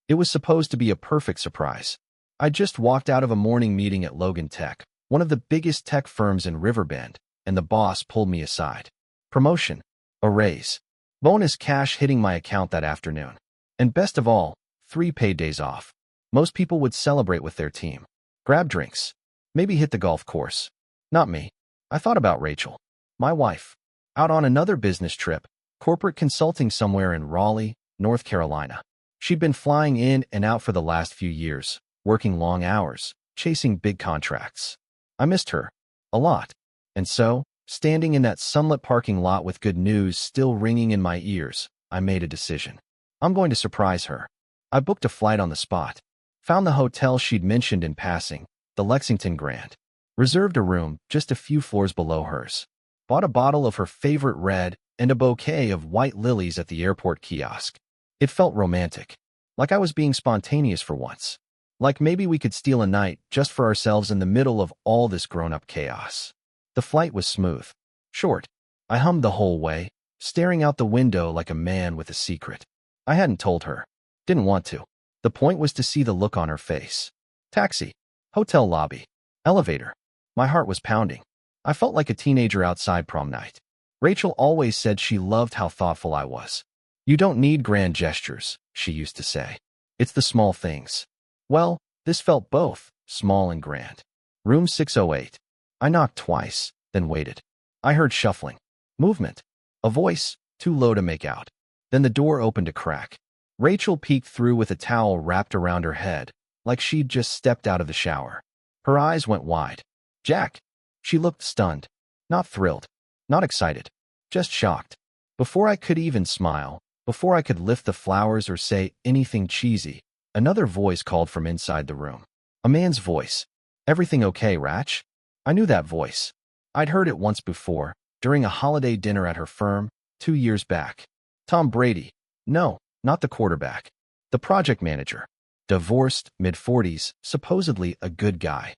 It was supposed to be a perfect surprise. I just walked out of a morning meeting at Logan Tech, one of the biggest tech firms in Riverbend, and the boss pulled me aside. Promotion, a raise, bonus cash hitting my account that afternoon. And best of all, 3 paid days off. Most people would celebrate with their team. Grab drinks. Maybe hit the golf course. Not me. I thought about Rachel, my wife, out on another business trip, corporate consulting somewhere in Raleigh, North Carolina. She'd been flying in and out for the last few years, working long hours, chasing big contracts. I missed her. A lot. And so, standing in that sunlit parking lot with good news still ringing in my ears, I made a decision. I'm going to surprise her. I booked a flight on the spot. Found the hotel she'd mentioned in passing, the Lexington Grand. Reserved a room just a few floors below hers. Bought a bottle of her favorite red and a bouquet of white lilies at the airport kiosk. It felt romantic. Like I was being spontaneous for once. Like maybe we could steal a night just for ourselves in the middle of all this grown-up chaos. The flight was smooth. Short. I hummed the whole way, staring out the window like a man with a secret. I hadn't told her. Didn't want to. The point was to see the look on her face. Taxi. Hotel lobby. Elevator. My heart was pounding. I felt like a teenager outside prom night. Rachel always said she loved how thoughtful I was. You don't need grand gestures, she used to say. It's the small things. Well, this felt both small and grand. Room 608. I knocked twice, then waited. I heard shuffling. Movement. A voice, too low to make out. Then the door opened a crack. Rachel peeked through with a towel wrapped around her head, like she'd just stepped out of the shower. Her eyes went wide. Jack. She looked stunned. Not thrilled. Not excited. Just shocked. Before I could even smile, before I could lift the flowers or say anything cheesy, another voice called from inside the room. A man's voice. Everything okay, Ratch? I knew that voice. I'd heard it once before, during a holiday dinner at her firm, 2 years back. Tom Brady. No, not the quarterback. The project manager. Divorced, mid-40s, supposedly a good guy.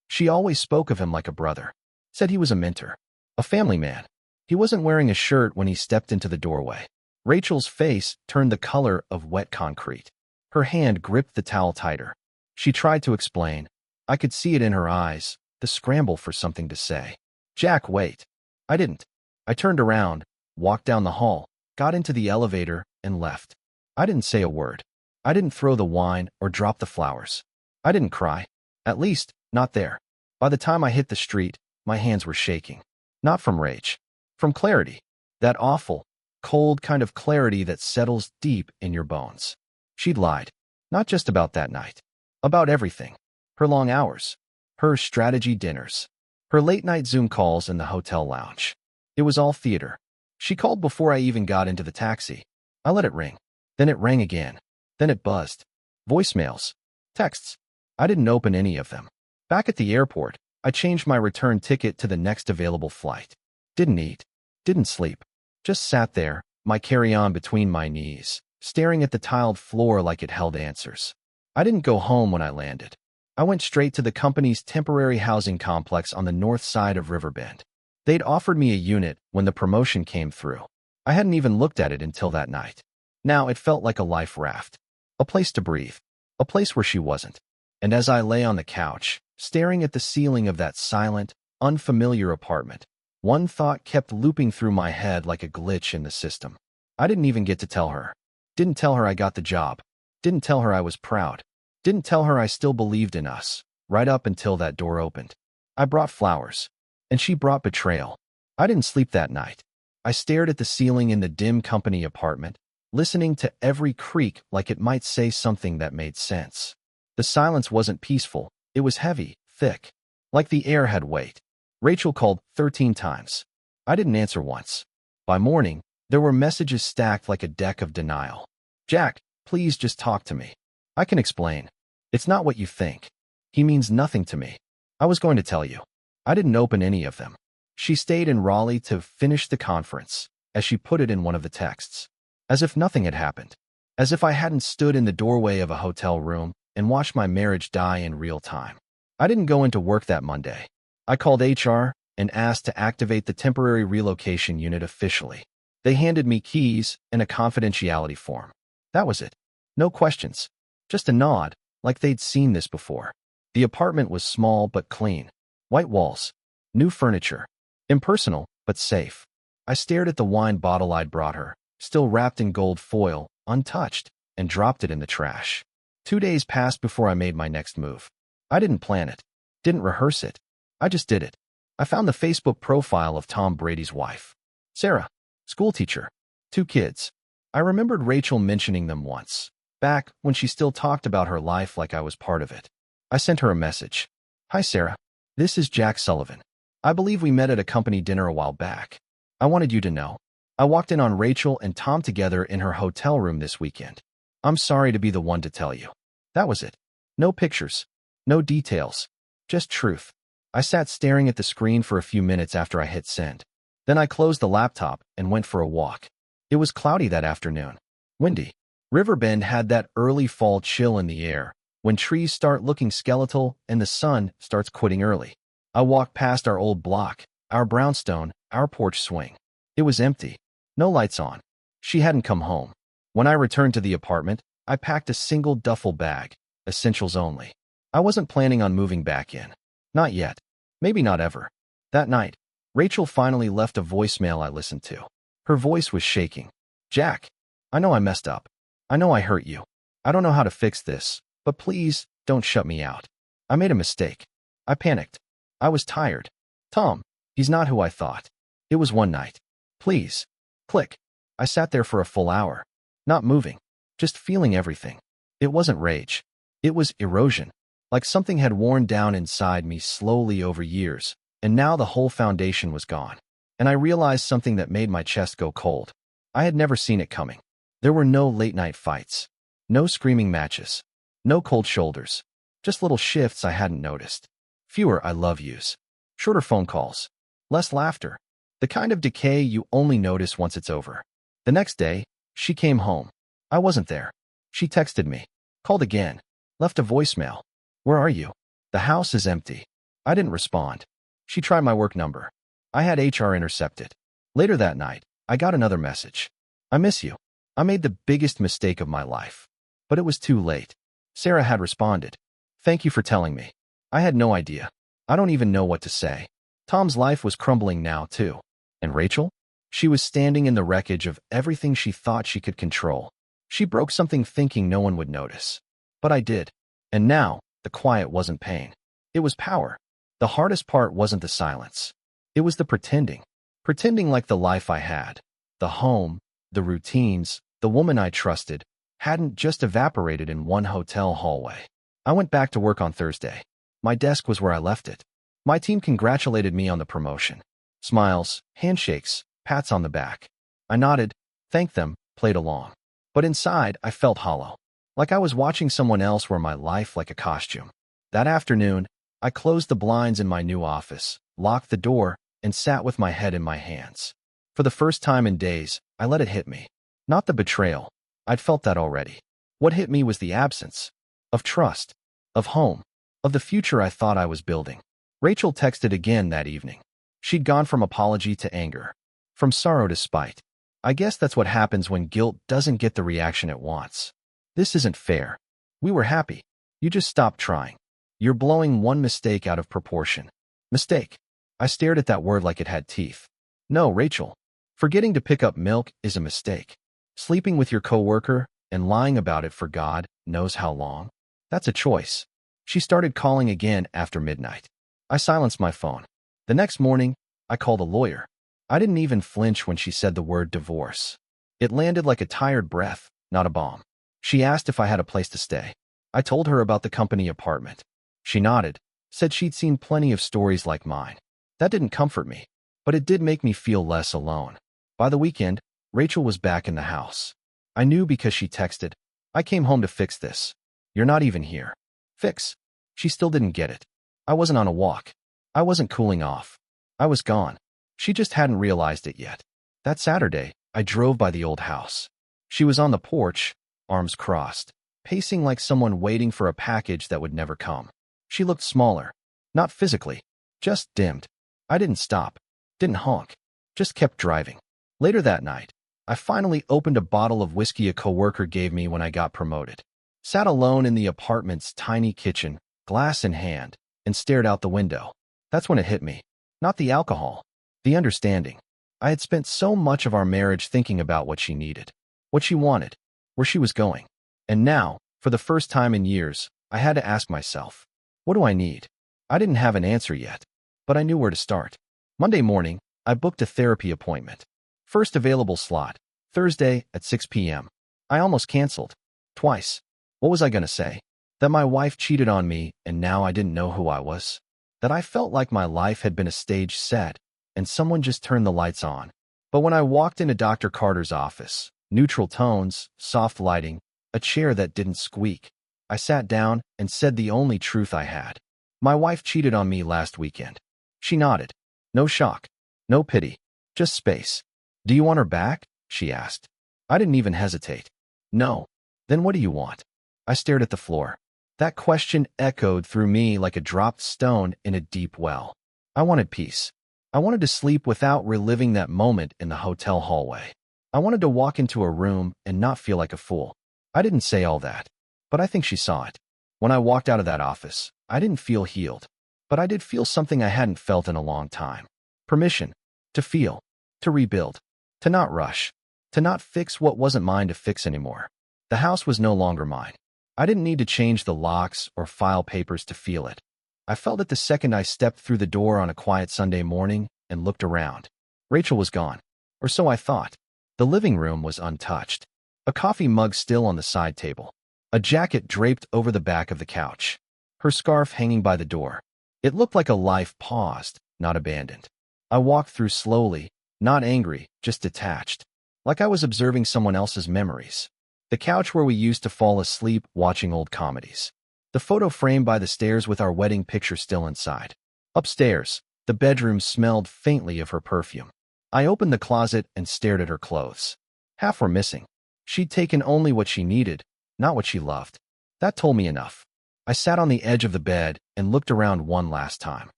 She always spoke of him like a brother. Said he was a mentor. A family man. He wasn't wearing a shirt when he stepped into the doorway. Rachel's face turned the color of wet concrete. Her hand gripped the towel tighter. She tried to explain. I could see it in her eyes, the scramble for something to say. Jack, wait. I didn't. I turned around, walked down the hall, got into the elevator, and left. I didn't say a word. I didn't throw the wine or drop the flowers. I didn't cry. At least, not there. By the time I hit the street, my hands were shaking. Not from rage. From clarity. That awful, cold kind of clarity that settles deep in your bones. She'd lied. Not just about that night. About everything. Her long hours. Her strategy dinners. Her late-night Zoom calls in the hotel lounge. It was all theater. She called before I even got into the taxi. I let it ring. Then it rang again. Then it buzzed. Voicemails. Texts. I didn't open any of them. Back at the airport, I changed my return ticket to the next available flight. Didn't eat. Didn't sleep. Just sat there, my carry-on between my knees, staring at the tiled floor like it held answers. I didn't go home when I landed. I went straight to the company's temporary housing complex on the north side of Riverbend. They'd offered me a unit when the promotion came through. I hadn't even looked at it until that night. Now it felt like a life raft. A place to breathe. A place where she wasn't. And as I lay on the couch, staring at the ceiling of that silent, unfamiliar apartment, one thought kept looping through my head like a glitch in the system. I didn't even get to tell her. Didn't tell her I got the job. Didn't tell her I was proud. Didn't tell her I still believed in us, right up until that door opened. I brought flowers. And she brought betrayal. I didn't sleep that night. I stared at the ceiling in the dim company apartment, listening to every creak like it might say something that made sense. The silence wasn't peaceful. It was heavy, thick. Like the air had weight. Rachel called 13 times. I didn't answer once. By morning, there were messages stacked like a deck of denial. Jack, please just talk to me. I can explain. It's not what you think. He means nothing to me. I was going to tell you. I didn't open any of them. She stayed in Raleigh to finish the conference, as she put it in one of the texts. As if nothing had happened. As if I hadn't stood in the doorway of a hotel room and watched my marriage die in real time. I didn't go into work that Monday. I called HR and asked to activate the temporary relocation unit officially. They handed me keys and a confidentiality form. That was it. No questions. Just a nod, like they'd seen this before. The apartment was small but clean. White walls. New furniture. Impersonal, but safe. I stared at the wine bottle I'd brought her, still wrapped in gold foil, untouched, and dropped it in the trash. 2 days passed before I made my next move. I didn't plan it. Didn't rehearse it. I just did it. I found the Facebook profile of Tom Brady's wife. Sarah. Schoolteacher. 2 kids. I remembered Rachel mentioning them once, back when she still talked about her life like I was part of it. I sent her a message. Hi, Sarah. This is Jack Sullivan. I believe we met at a company dinner a while back. I wanted you to know. I walked in on Rachel and Tom together in her hotel room this weekend. I'm sorry to be the one to tell you. That was it. No pictures. No details. Just truth. I sat staring at the screen for a few minutes after I hit send. Then I closed the laptop and went for a walk. It was cloudy that afternoon. Windy. Riverbend had that early fall chill in the air, when trees start looking skeletal and the sun starts quitting early. I walked past our old block, our brownstone, our porch swing. It was empty. No lights on. She hadn't come home. When I returned to the apartment, I packed a single duffel bag, essentials only. I wasn't planning on moving back in. Not yet. Maybe not ever. That night, Rachel finally left a voicemail I listened to. Her voice was shaking. Jack, I know I messed up. I know I hurt you. I don't know how to fix this, but please don't shut me out. I made a mistake. I panicked. I was tired. Tom, he's not who I thought. It was one night. Please. Click. I sat there for a full hour. Not moving. Just feeling everything. It wasn't rage. It was erosion. Like something had worn down inside me slowly over years, and now the whole foundation was gone. And I realized something that made my chest go cold. I had never seen it coming. There were no late-night fights. No screaming matches. No cold shoulders. Just little shifts I hadn't noticed. Fewer I love yous. Shorter phone calls. Less laughter. The kind of decay you only notice once it's over. The next day, she came home. I wasn't there. She texted me. Called again. Left a voicemail. Where are you? The house is empty. I didn't respond. She tried my work number. I had HR intercept it. Later that night, I got another message. I miss you. I made the biggest mistake of my life. But it was too late. Sarah had responded. Thank you for telling me. I had no idea. I don't even know what to say. Tom's life was crumbling now, too. And Rachel? She was standing in the wreckage of everything she thought she could control. She broke something thinking no one would notice. But I did. And now, the quiet wasn't pain. It was power. The hardest part wasn't the silence. It was the pretending. Pretending like the life I had, the home, the routines, the woman I trusted, hadn't just evaporated in one hotel hallway. I went back to work on Thursday. My desk was where I left it. My team congratulated me on the promotion. Smiles, handshakes, pats on the back. I nodded, thanked them, played along. But inside, I felt hollow. Like I was watching someone else wear my life like a costume. That afternoon, I closed the blinds in my new office, locked the door, and sat with my head in my hands. For the first time in days, I let it hit me. Not the betrayal. I'd felt that already. What hit me was the absence. Of trust. Of home. Of the future I thought I was building. Rachel texted again that evening. She'd gone from apology to anger. From sorrow to spite. I guess that's what happens when guilt doesn't get the reaction it wants. This isn't fair. We were happy. You just stopped trying. You're blowing one mistake out of proportion. Mistake. I stared at that word like it had teeth. No, Rachel. Forgetting to pick up milk is a mistake. Sleeping with your coworker and lying about it for God knows how long. That's a choice. She started calling again after midnight. I silenced my phone. The next morning, I called a lawyer. I didn't even flinch when she said the word divorce. It landed like a tired breath, not a bomb. She asked if I had a place to stay. I told her about the company apartment. She nodded, said she'd seen plenty of stories like mine. That didn't comfort me, but it did make me feel less alone. By the weekend, Rachel was back in the house. I knew because she texted, I came home to fix this. You're not even here. Fix. She still didn't get it. I wasn't on a walk. I wasn't cooling off. I was gone. She just hadn't realized it yet. That Saturday, I drove by the old house. She was on the porch, arms crossed, pacing like someone waiting for a package that would never come. She looked smaller. Not physically. Just dimmed. I didn't stop. Didn't honk. Just kept driving. Later that night, I finally opened a bottle of whiskey a coworker gave me when I got promoted. sat alone in the apartment's tiny kitchen, glass in hand, and stared out the window. That's when it hit me. Not the alcohol, the understanding. I had spent so much of our marriage thinking about what she needed, what she wanted, where she was going. And now, for the first time in years, I had to ask myself, what do I need? I didn't have an answer yet, but I knew where to start. Monday morning, I booked a therapy appointment. First available slot, Thursday at 6 p.m. I almost canceled. Twice. What was I going to say? That my wife cheated on me and now I didn't know who I was? That I felt like my life had been a stage set and someone just turned the lights on? But when I walked into Dr. Carter's office, neutral tones, soft lighting, a chair that didn't squeak, I sat down and said the only truth I had. My wife cheated on me last weekend. She nodded. No shock. No pity. Just space. Do you want her back? She asked. I didn't even hesitate. No. Then what do you want? I stared at the floor. That question echoed through me like a dropped stone in a deep well. I wanted peace. I wanted to sleep without reliving that moment in the hotel hallway. I wanted to walk into a room and not feel like a fool. I didn't say all that, but I think she saw it. When I walked out of that office, I didn't feel healed, but I did feel something I hadn't felt in a long time. Permission. To feel. To rebuild. To not rush. To not fix what wasn't mine to fix anymore. The house was no longer mine. I didn't need to change the locks or file papers to feel it. I felt it the second I stepped through the door on a quiet Sunday morning and looked around. Rachel was gone. Or so I thought. The living room was untouched. A coffee mug still on the side table. A jacket draped over the back of the couch. Her scarf hanging by the door. It looked like a life paused, not abandoned. I walked through slowly, not angry, just detached. Like I was observing someone else's memories. The couch where we used to fall asleep watching old comedies. The photo frame by the stairs with our wedding picture still inside. Upstairs, the bedroom smelled faintly of her perfume. I opened the closet and stared at her clothes. Half were missing. She'd taken only what she needed, not what she loved. That told me enough. I sat on the edge of the bed and looked around one last time.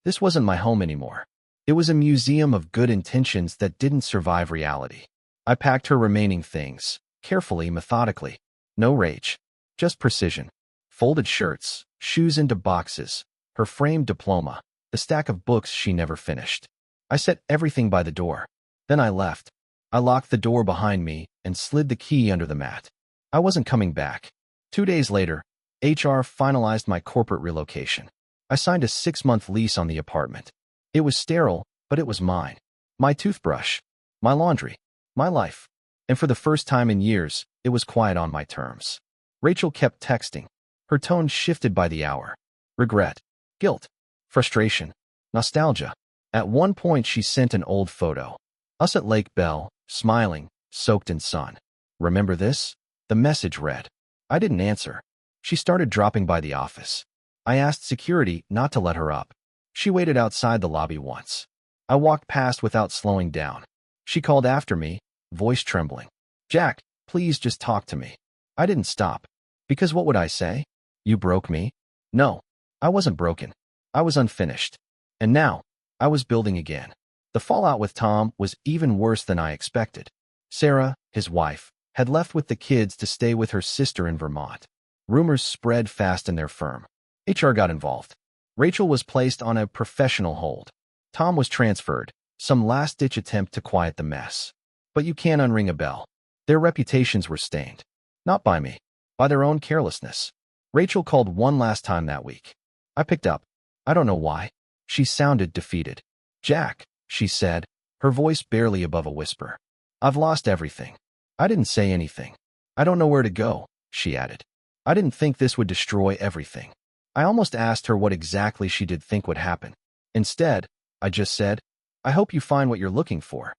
This wasn't my home anymore. It was a museum of good intentions that didn't survive reality. I packed her remaining things, carefully, methodically. No rage, just precision. Folded shirts, shoes into boxes, her framed diploma, the stack of books she never finished. I set everything by the door. Then I left. I locked the door behind me and slid the key under the mat. I wasn't coming back. 2 days later, HR finalized my corporate relocation. I signed a 6-month lease on the apartment. It was sterile, but it was mine. My toothbrush, my laundry, my life. And for the first time in years, it was quiet on my terms. Rachel kept texting. Her tone shifted by the hour. Regret, guilt, frustration, nostalgia. At one point, she sent an old photo. Us at Lake Bell, smiling, soaked in sun. Remember this? The message read. I didn't answer. She started dropping by the office. I asked security not to let her up. She waited outside the lobby once. I walked past without slowing down. She called after me, voice trembling. Jack, please just talk to me. I didn't stop. Because what would I say? You broke me? No, I wasn't broken. I was unfinished. And now, I was building again. The fallout with Tom was even worse than I expected. Sarah, his wife, had left with the kids to stay with her sister in Vermont. Rumors spread fast in their firm. HR got involved. Rachel was placed on a professional hold. Tom was transferred, some last-ditch attempt to quiet the mess. But you can't unring a bell. Their reputations were stained. Not by me, by their own carelessness. Rachel called one last time that week. I picked up. I don't know why. She sounded defeated. Jack, she said, her voice barely above a whisper. I've lost everything. I didn't say anything. I don't know where to go, she added. I didn't think this would destroy everything. I almost asked her what exactly she did think would happen. Instead, I just said, I hope you find what you're looking for.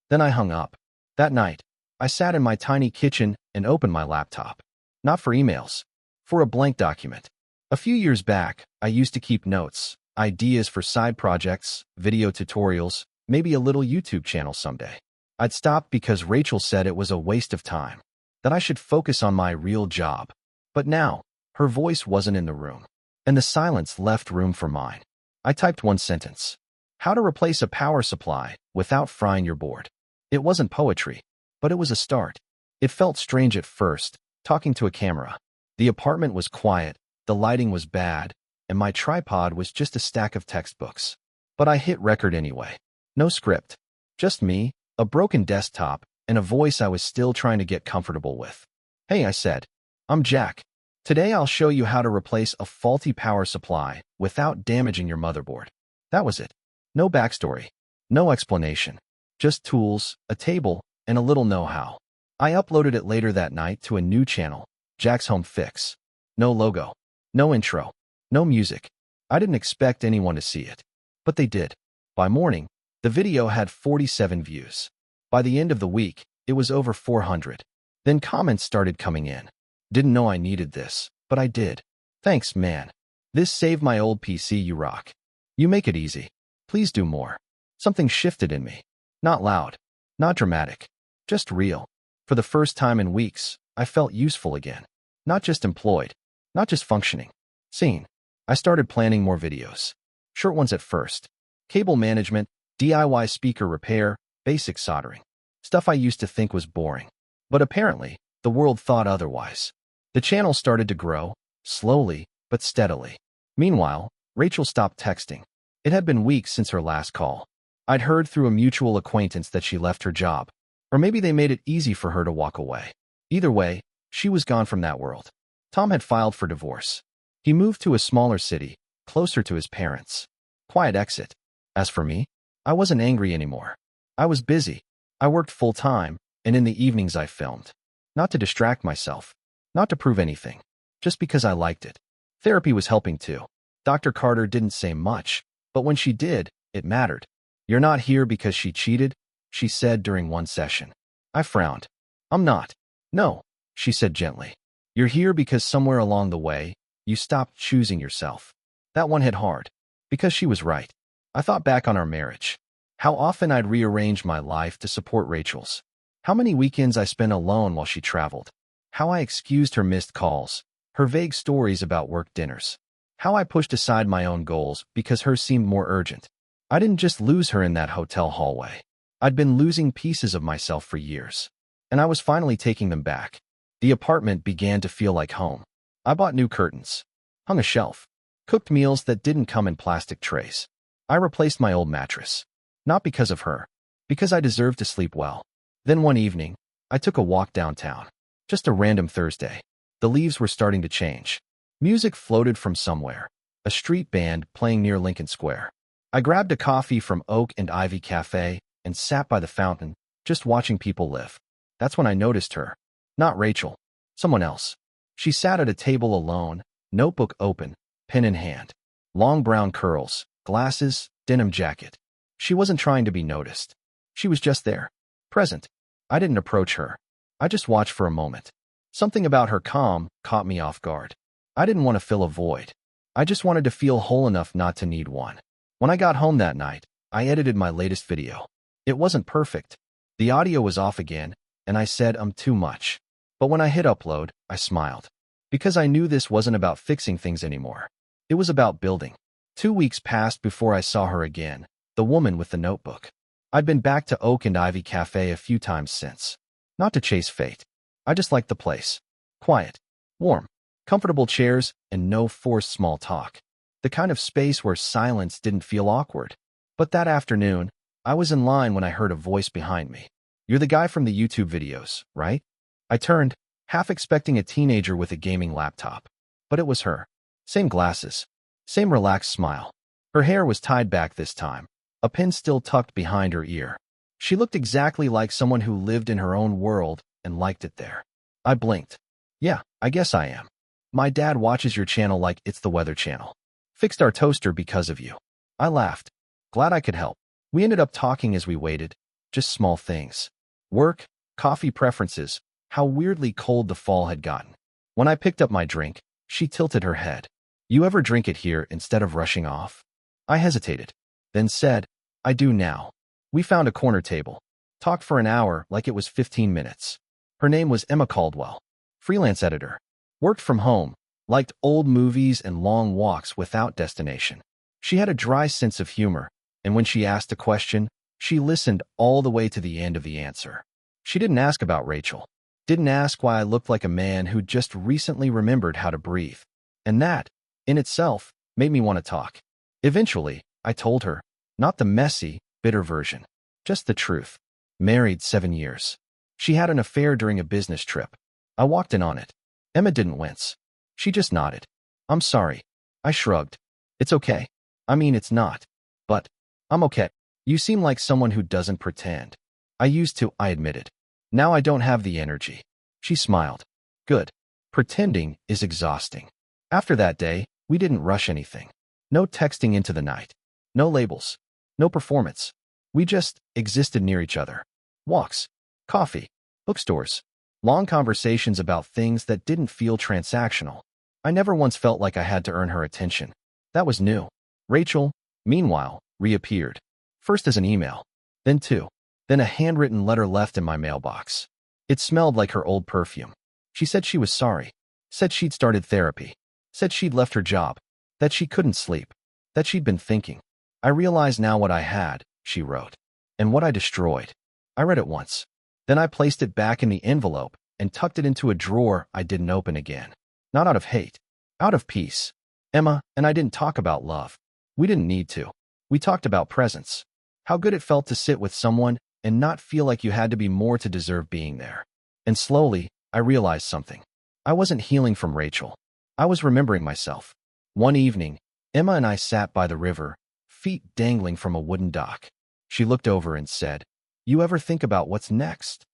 Then I hung up. That night, I sat in my tiny kitchen and opened my laptop. Not for emails. For a blank document. A few years back, I used to keep notes, ideas for side projects, video tutorials, maybe a little YouTube channel someday. I'd stopped because Rachel said it was a waste of time, that I should focus on my real job. But now, her voice wasn't in the room, and the silence left room for mine. I typed one sentence. How to replace a power supply without frying your board. It wasn't poetry, but it was a start. It felt strange at first, talking to a camera. The apartment was quiet, the lighting was bad, and my tripod was just a stack of textbooks. But I hit record anyway. No script. Just me, a broken desktop, and a voice I was still trying to get comfortable with. Hey, I said. I'm Jack. Today I'll show you how to replace a faulty power supply without damaging your motherboard. That was it. No backstory. No explanation. Just tools, a table, and a little know-how. I uploaded it later that night to a new channel, Jack's Home Fix. No logo. No intro. No music. I didn't expect anyone to see it. But they did. By morning, the video had 47 views. By the end of the week, it was over 400. Then comments started coming in. Didn't know I needed this, but I did. Thanks, man. This saved my old PC, you rock. You make it easy. Please do more. Something shifted in me. Not loud. Not dramatic. Just real. For the first time in weeks, I felt useful again. Not just employed. Not just functioning. Seen. I started planning more videos. Short ones at first. Cable management, DIY speaker repair, basic soldering. Stuff I used to think was boring. But apparently, the world thought otherwise. The channel started to grow, slowly but steadily. Meanwhile, Rachel stopped texting. It had been weeks since her last call. I'd heard through a mutual acquaintance that she left her job. Or maybe they made it easy for her to walk away. Either way, she was gone from that world. Tom had filed for divorce. He moved to a smaller city, closer to his parents. Quiet exit. As for me, I wasn't angry anymore. I was busy. I worked full-time, and in the evenings I filmed. Not to distract myself. Not to prove anything. Just because I liked it. Therapy was helping too. Dr. Carter didn't say much, but when she did, it mattered. You're not here because she cheated, she said during one session. I frowned. I'm not. No, she said gently. You're here because somewhere along the way, you stopped choosing yourself. That one hit hard. Because she was right. I thought back on our marriage. How often I'd rearrange my life to support Rachel's. How many weekends I spent alone while she traveled. How I excused her missed calls, her vague stories about work dinners. How I pushed aside my own goals because hers seemed more urgent. I didn't just lose her in that hotel hallway. I'd been losing pieces of myself for years. And I was finally taking them back. The apartment began to feel like home. I bought new curtains. Hung a shelf. Cooked meals that didn't come in plastic trays. I replaced my old mattress. Not because of her. Because I deserved to sleep well. Then one evening, I took a walk downtown. Just a random Thursday. The leaves were starting to change. Music floated from somewhere. A street band playing near Lincoln Square. I grabbed a coffee from Oak and Ivy Cafe and sat by the fountain, just watching people live. That's when I noticed her. Not Rachel. Someone else. She sat at a table alone, notebook open, pen in hand. Long brown curls, glasses, denim jacket. She wasn't trying to be noticed. She was just there. Present. I didn't approach her. I just watched for a moment. Something about her calm caught me off guard. I didn't want to fill a void. I just wanted to feel whole enough not to need one. When I got home that night, I edited my latest video. It wasn't perfect. The audio was off again, and I said too much. But when I hit upload, I smiled. Because I knew this wasn't about fixing things anymore. It was about building. 2 weeks passed before I saw her again, the woman with the notebook. I'd been back to Oak and Ivy Cafe a few times since. Not to chase fate. I just liked the place. Quiet. Warm. Comfortable chairs and no forced small talk. The kind of space where silence didn't feel awkward. But that afternoon, I was in line when I heard a voice behind me. You're the guy from the YouTube videos, right? I turned, half expecting a teenager with a gaming laptop. But it was her. Same glasses. Same relaxed smile. Her hair was tied back this time. A pin still tucked behind her ear. She looked exactly like someone who lived in her own world and liked it there. I blinked. Yeah, I guess I am. My dad watches your channel like it's the Weather Channel. Fixed our toaster because of you. I laughed. Glad I could help. We ended up talking as we waited. Just small things. Work, coffee preferences, how weirdly cold the fall had gotten. When I picked up my drink, she tilted her head. You ever drink it here instead of rushing off? I hesitated, then said, I do now. We found a corner table. Talked for an hour like it was 15 minutes. Her name was Emma Caldwell. Freelance editor. Worked from home. Liked old movies and long walks without destination. She had a dry sense of humor, and when she asked a question, she listened all the way to the end of the answer. She didn't ask about Rachel. Didn't ask why I looked like a man who just recently remembered how to breathe. And that, in itself, made me want to talk. Eventually, I told her, not the messy, bitter version, just the truth. Married 7 years. She had an affair during a business trip. I walked in on it. Emma didn't wince. She just nodded. I'm sorry. I shrugged. It's okay. I mean, it's not. But I'm okay. You seem like someone who doesn't pretend. I used to, I admitted. Now I don't have the energy. She smiled. Good. Pretending is exhausting. After that day, we didn't rush anything. No texting into the night. No labels. No performance. We just existed near each other. Walks. Coffee. Bookstores. Long conversations about things that didn't feel transactional. I never once felt like I had to earn her attention. That was new. Rachel, meanwhile, reappeared. First as an email. Then two. Then a handwritten letter left in my mailbox. It smelled like her old perfume. She said she was sorry. Said she'd started therapy. Said she'd left her job. That she couldn't sleep. That she'd been thinking. I realize now what I had, she wrote. And what I destroyed. I read it once. Then I placed it back in the envelope and tucked it into a drawer I didn't open again. Not out of hate. Out of peace. Emma and I didn't talk about love. We didn't need to. We talked about presence. How good it felt to sit with someone and not feel like you had to be more to deserve being there. And slowly, I realized something. I wasn't healing from Rachel. I was remembering myself. One evening, Emma and I sat by the river, feet dangling from a wooden dock. She looked over and said, "You ever think about what's next?"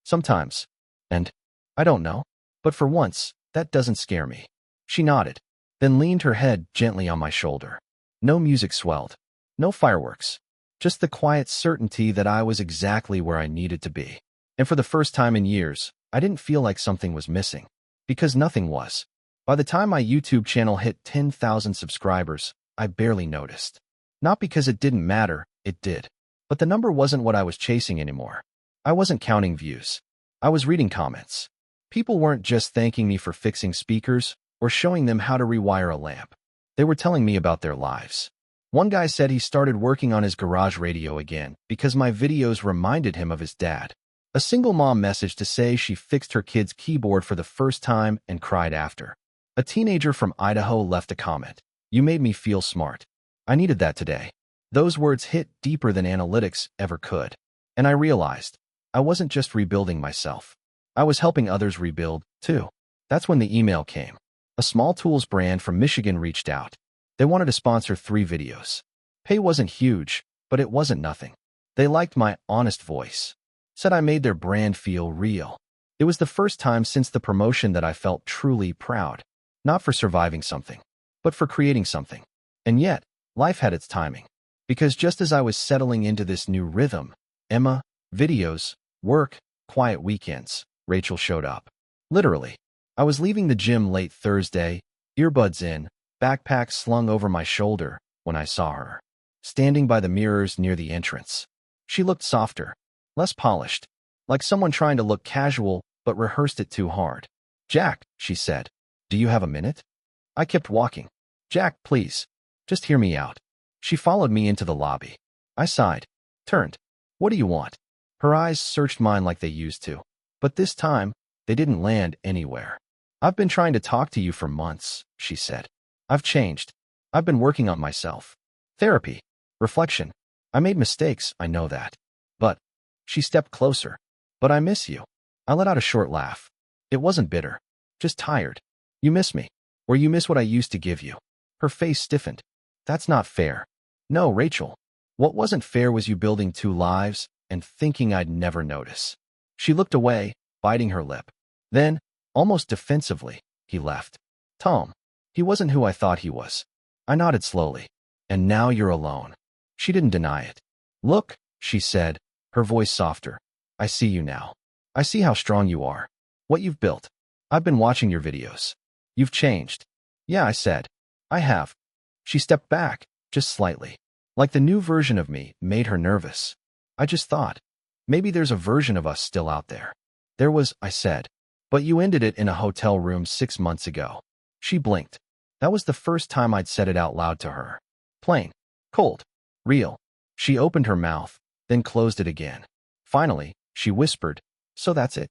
Sometimes. And I don't know. But for once, that doesn't scare me. She nodded, then leaned her head gently on my shoulder. No music swelled. No fireworks. Just the quiet certainty that I was exactly where I needed to be. And for the first time in years, I didn't feel like something was missing. Because nothing was. By the time my YouTube channel hit 10,000 subscribers, I barely noticed. Not because it didn't matter, it did. But the number wasn't what I was chasing anymore. I wasn't counting views. I was reading comments. People weren't just thanking me for fixing speakers or showing them how to rewire a lamp. They were telling me about their lives. One guy said he started working on his garage radio again because my videos reminded him of his dad. A single mom messaged to say she fixed her kid's keyboard for the first time and cried after. A teenager from Idaho left a comment. "You made me feel smart." I needed that today. Those words hit deeper than analytics ever could. And I realized I wasn't just rebuilding myself. I was helping others rebuild, too. That's when the email came. A small tools brand from Michigan reached out. They wanted to sponsor 3 videos. Pay wasn't huge, but it wasn't nothing. They liked my honest voice. Said I made their brand feel real. It was the first time since the promotion that I felt truly proud. Not for surviving something, but for creating something. And yet, life had its timing. Because just as I was settling into this new rhythm, Emma, videos, work, quiet weekends, Rachel showed up. Literally. I was leaving the gym late Thursday, earbuds in, backpack slung over my shoulder, when I saw her. Standing by the mirrors near the entrance. She looked softer, less polished, like someone trying to look casual but rehearsed it too hard. "Jack," she said, "do you have a minute?" I kept walking. "Jack, please. Just hear me out." She followed me into the lobby. I sighed, turned. "What do you want?" Her eyes searched mine like they used to. But this time, they didn't land anywhere. "I've been trying to talk to you for months," she said. "I've changed. I've been working on myself. Therapy. Reflection. I made mistakes, I know that. But," she stepped closer, "but I miss you." I let out a short laugh. It wasn't bitter. Just tired. "You miss me. Or you miss what I used to give you." Her face stiffened. "That's not fair." "No, Rachel. What wasn't fair was you building 2 lives and thinking I'd never notice." She looked away, biting her lip. Then, almost defensively, he left. Tom. He wasn't who I thought he was. I nodded slowly. "And now you're alone." She didn't deny it. "Look," she said, her voice softer. "I see you now. I see how strong you are. What you've built. I've been watching your videos. You've changed." "Yeah," I said. "I have." She stepped back, just slightly. Like the new version of me made her nervous. I just thought, maybe there's a version of us still out there. "There was," I said. "But you ended it in a hotel room 6 months ago." She blinked. That was the first time I'd said it out loud to her. Plain. Cold. Real. She opened her mouth, then closed it again. Finally, she whispered, "So that's it."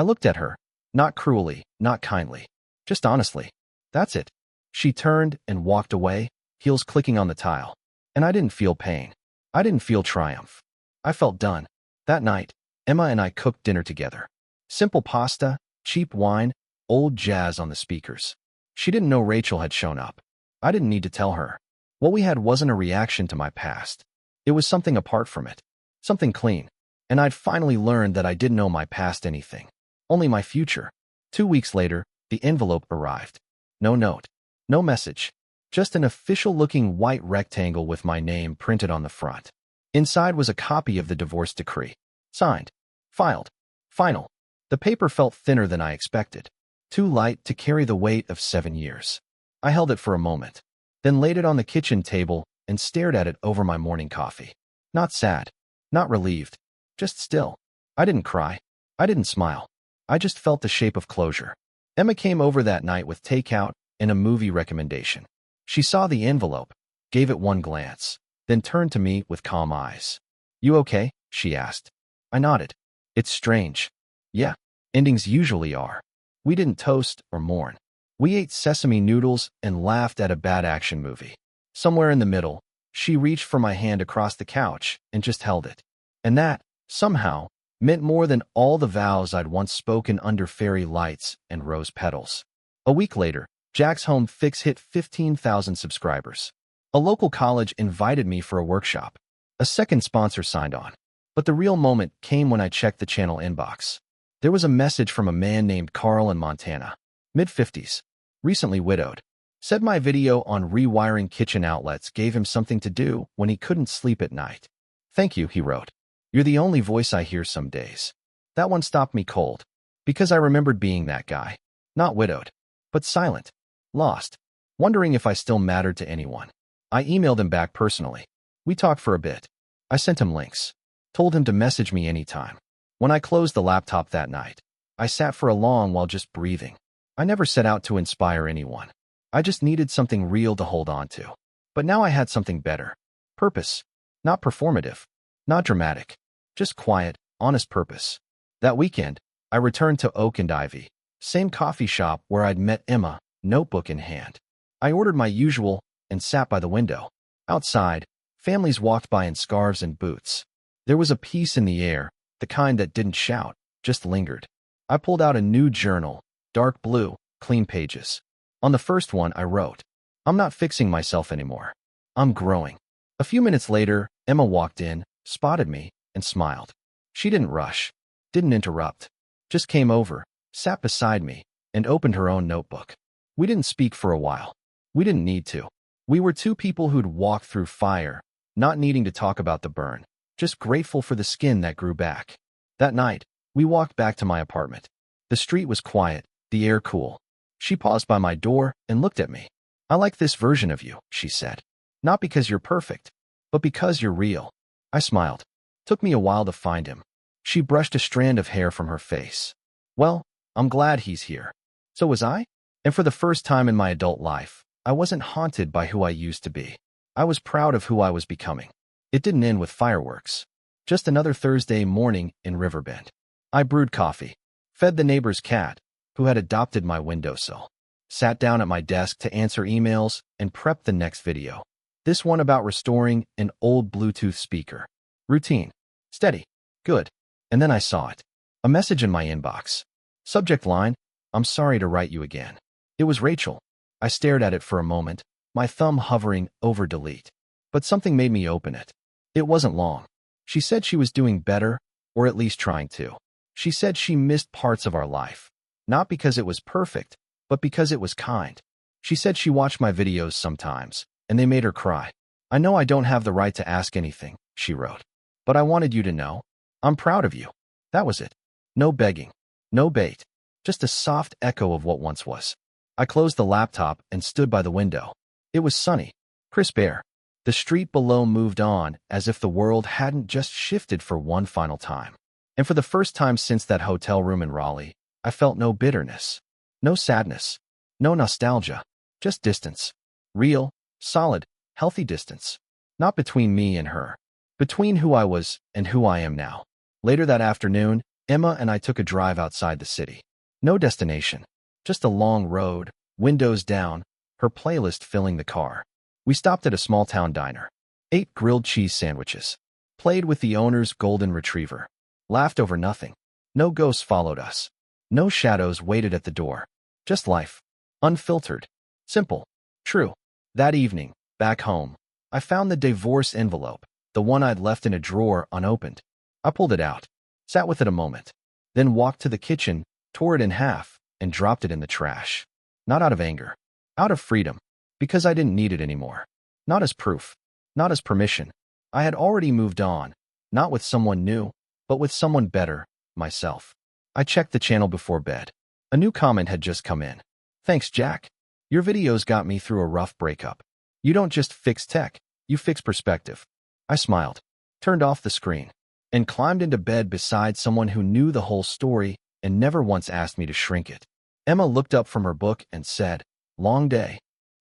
I looked at her, not cruelly, not kindly, just honestly. That's it. She turned and walked away, heels clicking on the tile. And I didn't feel pain. I didn't feel triumph. I felt done. That night, Emma and I cooked dinner together. Simple pasta, cheap wine, old jazz on the speakers. She didn't know Rachel had shown up. I didn't need to tell her. What we had wasn't a reaction to my past. It was something apart from it. Something clean. And I'd finally learned that I didn't owe my past anything. Only my future. 2 weeks later, the envelope arrived. No note. No message. Just an official-looking white rectangle with my name printed on the front. Inside was a copy of the divorce decree. Signed. Filed. Final. The paper felt thinner than I expected. Too light to carry the weight of 7 years. I held it for a moment, then laid it on the kitchen table and stared at it over my morning coffee. Not sad. Not relieved. Just still. I didn't cry. I didn't smile. I just felt the shape of closure. Emma came over that night with takeout and a movie recommendation. She saw the envelope, gave it one glance, then turned to me with calm eyes. "You okay?" she asked. I nodded. It's strange. Yeah, endings usually are. We didn't toast or mourn. We ate sesame noodles and laughed at a bad action movie. Somewhere in the middle, she reached for my hand across the couch and just held it. And that, somehow, meant more than all the vows I'd once spoken under fairy lights and rose petals. A week later, Jack's Home Fix hit 15,000 subscribers. A local college invited me for a workshop. A second sponsor signed on. But the real moment came when I checked the channel inbox. There was a message from a man named Carl in Montana, mid-50s, recently widowed. Said my video on rewiring kitchen outlets gave him something to do when he couldn't sleep at night. "Thank you," he wrote. "You're the only voice I hear some days." That one stopped me cold, because I remembered being that guy. Not widowed, but silent, lost, wondering if I still mattered to anyone. I emailed him back personally. We talked for a bit. I sent him links. Told him to message me anytime. When I closed the laptop that night, I sat for a long while just breathing. I never set out to inspire anyone. I just needed something real to hold on to. But now I had something better. Purpose. Not performative. Not dramatic. Just quiet, honest purpose. That weekend, I returned to Oak and Ivy, same coffee shop where I'd met Emma, notebook in hand. I ordered my usual and sat by the window. Outside, families walked by in scarves and boots. There was a peace in the air, the kind that didn't shout, just lingered. I pulled out a new journal, dark blue, clean pages. On the first one, I wrote, "I'm not fixing myself anymore. I'm growing." A few minutes later, Emma walked in, spotted me, and smiled. She didn't rush, didn't interrupt, just came over, sat beside me, and opened her own notebook. We didn't speak for a while. We didn't need to. We were two people who'd walked through fire, not needing to talk about the burn, just grateful for the skin that grew back. That night, we walked back to my apartment. The street was quiet, the air cool. She paused by my door and looked at me. "I like this version of you," she said. "Not because you're perfect, but because you're real." I smiled. Took me a while to find him. She brushed a strand of hair from her face. "Well, I'm glad he's here." So was I. And for the first time in my adult life, I wasn't haunted by who I used to be. I was proud of who I was becoming. It didn't end with fireworks. Just another Thursday morning in Riverbend. I brewed coffee, fed the neighbor's cat, who had adopted my windowsill, sat down at my desk to answer emails and prep the next video. This one about restoring an old Bluetooth speaker. Routine. Steady. Good. And then I saw it. A message in my inbox. Subject line, "I'm sorry to write you again." It was Rachel. I stared at it for a moment, my thumb hovering over delete. But something made me open it. It wasn't long. She said she was doing better, or at least trying to. She said she missed parts of our life. Not because it was perfect, but because it was kind. She said she watched my videos sometimes, and they made her cry. "I know I don't have the right to ask anything," she wrote. "But I wanted you to know. I'm proud of you." That was it. No begging. No bait. Just a soft echo of what once was. I closed the laptop and stood by the window. It was sunny, crisp air. The street below moved on as if the world hadn't just shifted for one final time. And for the first time since that hotel room in Raleigh, I felt no bitterness, no sadness, no nostalgia, just distance. Real, solid, healthy distance. Not between me and her. Between who I was and who I am now. Later that afternoon, Emma and I took a drive outside the city. No destination, just a long road, windows down, her playlist filling the car. We stopped at a small-town diner, ate grilled cheese sandwiches, played with the owner's golden retriever, laughed over nothing. No ghosts followed us. No shadows waited at the door. Just life. Unfiltered. Simple. True. That evening, back home, I found the divorce envelope, the one I'd left in a drawer unopened. I pulled it out, sat with it a moment, then walked to the kitchen, tore it in half, and dropped it in the trash. Not out of anger. Out of freedom. Because I didn't need it anymore. Not as proof. Not as permission. I had already moved on, not with someone new, but with someone better, myself. I checked the channel before bed. A new comment had just come in. Thanks, Jack. Your videos got me through a rough breakup. You don't just fix tech, you fix perspective. I smiled, turned off the screen, and climbed into bed beside someone who knew the whole story and never once asked me to shrink it. Emma looked up from her book and said, "Long day."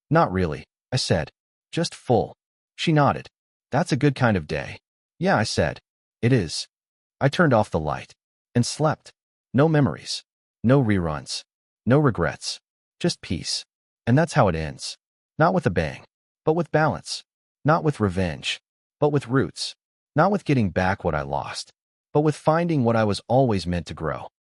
"Not really," I said. "Just full." She nodded. "That's a good kind of day." "Yeah," I said. "It is." I turned off the light and slept. No memories, no reruns, no regrets, just peace. And that's how it ends. Not with a bang, but with balance. Not with revenge, but with roots. Not with getting back what I lost, but with finding what I was always meant to grow.